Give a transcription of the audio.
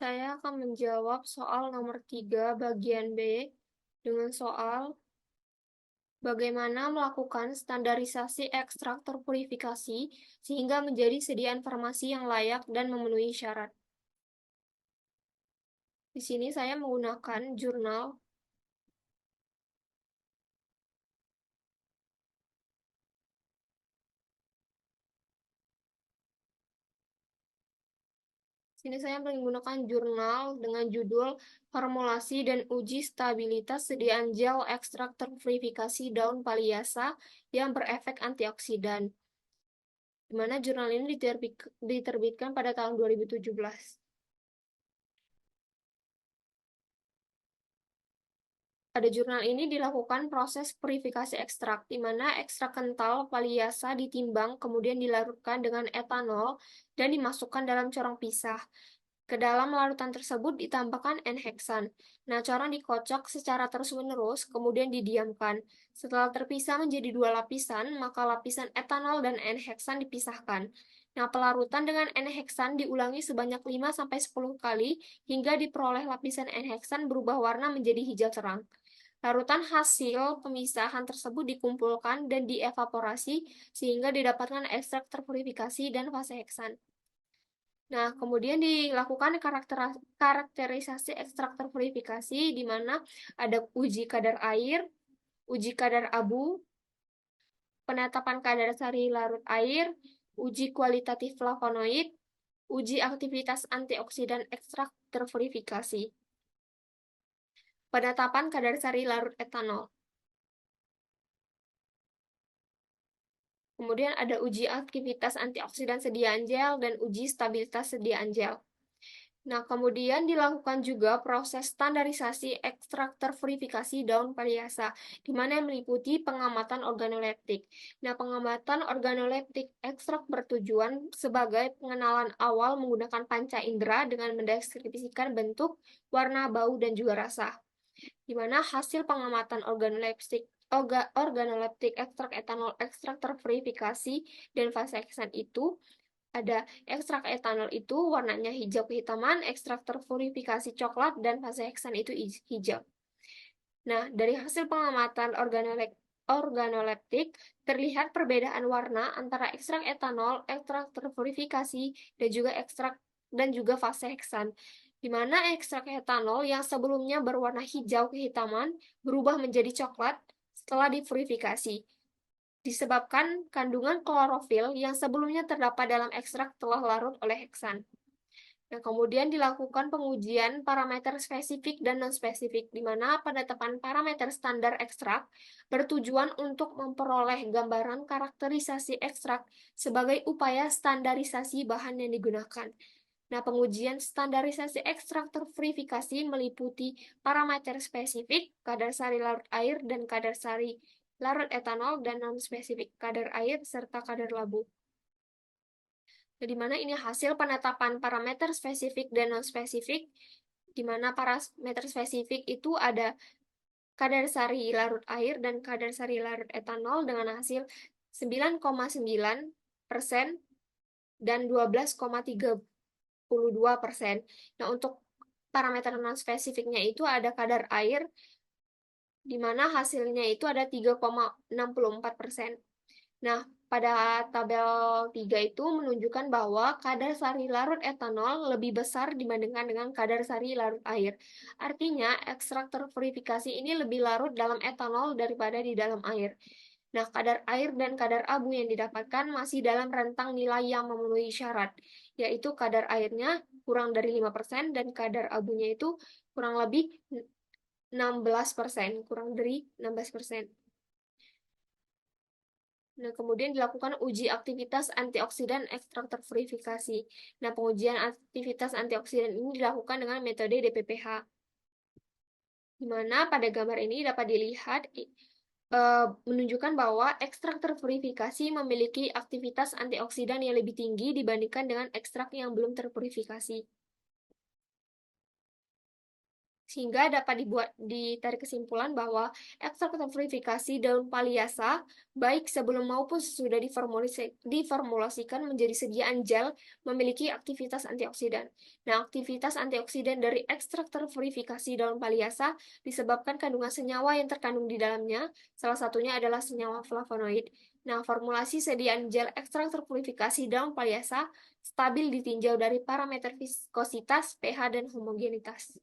Saya akan menjawab soal nomor 3 bagian B dengan soal bagaimana melakukan standarisasi ekstrak terpurifikasi sehingga menjadi sedia informasi yang layak dan memenuhi syarat. Di sini saya menggunakan jurnal. Sini saya menggunakan jurnal dengan judul Formulasi dan Uji Stabilitas Sediaan Gel Ekstrak Terpurifikasi Daun Palliasa yang berefek antioksidan, di mana jurnal ini diterbitkan pada tahun 2017. Pada jurnal ini dilakukan proses purifikasi ekstrak, di mana ekstrak kental Palliasa ditimbang, kemudian dilarutkan dengan etanol, dan dimasukkan dalam corong pisah. Ke dalam larutan tersebut ditambahkan N-heksan. Nah, corong dikocok secara terus-menerus, kemudian didiamkan. Setelah terpisah menjadi dua lapisan, maka lapisan etanol dan N-heksan dipisahkan. Nah, pelarutan dengan N-heksan diulangi sebanyak 5-10 kali hingga diperoleh lapisan N-heksan berubah warna menjadi hijau terang. Larutan hasil pemisahan tersebut dikumpulkan dan dievaporasi sehingga didapatkan ekstrak terpurifikasi dan fase heksan. Nah, kemudian dilakukan karakterisasi ekstrak terpurifikasi di mana ada uji kadar air, uji kadar abu, penetapan kadar sari larut air, uji kualitatif flavonoid, uji aktivitas antioksidan ekstrak terpurifikasi. Penetapan kadar sari larut etanol. Kemudian ada uji aktivitas antioksidan sediaan gel dan uji stabilitas sediaan gel. Nah, kemudian dilakukan juga proses standarisasi ekstrak terpurifikasi daun Palliasa, di mana yang meliputi pengamatan organoleptik. Nah, pengamatan organoleptik ekstrak bertujuan sebagai pengenalan awal menggunakan panca indera dengan mendeskripsikan bentuk, warna, bau, dan juga rasa. Di mana hasil pengamatan organoleptik ekstrak etanol ekstrak terpurifikasi dan fase heksan itu ada ekstrak etanol itu warnanya hijau kehitaman, ekstrak terpurifikasi coklat, dan fase heksan itu hijau. Nah, dari hasil pengamatan organoleptik, terlihat perbedaan warna antara ekstrak etanol, ekstrak terpurifikasi, dan juga fase heksan. Di mana ekstrak etanol yang sebelumnya berwarna hijau kehitaman berubah menjadi coklat setelah dipurifikasi, disebabkan kandungan klorofil yang sebelumnya terdapat dalam ekstrak telah larut oleh heksan. Nah, kemudian dilakukan pengujian parameter spesifik dan non-spesifik, di mana penetapan parameter standar ekstrak bertujuan untuk memperoleh gambaran karakterisasi ekstrak sebagai upaya standarisasi bahan yang digunakan. Nah, pengujian standarisasi ekstrak terpurifikasi meliputi parameter spesifik, kadar sari larut air, dan kadar sari larut etanol, dan non-spesifik, kadar air, serta kadar labu. Nah, di mana ini hasil penetapan parameter spesifik dan non-spesifik, di mana parameter spesifik itu ada kadar sari larut air dan kadar sari larut etanol dengan hasil 9,9% dan 12,32%. Nah, untuk parameter non-spesifiknya itu ada kadar air, di mana hasilnya itu ada 3,64%. Nah, pada tabel 3 itu menunjukkan bahwa kadar sari larut etanol lebih besar dibandingkan dengan kadar sari larut air. Artinya, ekstrak terpurifikasi ini lebih larut dalam etanol daripada di dalam air. Nah, kadar air dan kadar abu yang didapatkan masih dalam rentang nilai yang memenuhi syarat, yaitu kadar airnya kurang dari 5% dan kadar abunya itu kurang lebih 16%, kurang dari 16%. Nah, kemudian dilakukan uji aktivitas antioksidan ekstrak terpurifikasi. Nah, pengujian aktivitas antioksidan ini dilakukan dengan metode DPPH. Di mana pada gambar ini dapat dilihat menunjukkan bahwa ekstrak terpurifikasi memiliki aktivitas antioksidan yang lebih tinggi dibandingkan dengan ekstrak yang belum terpurifikasi. Sehingga dapat ditarik kesimpulan bahwa ekstrak terpurifikasi daun Palliasa baik sebelum maupun sesudah diformulasikan menjadi sediaan gel memiliki aktivitas antioksidan. Nah, aktivitas antioksidan dari ekstrak terpurifikasi daun Palliasa disebabkan kandungan senyawa yang terkandung di dalamnya, salah satunya adalah senyawa flavonoid. Nah, formulasi sediaan gel ekstrak terpurifikasi daun Palliasa stabil ditinjau dari parameter viskositas, pH, dan homogenitas.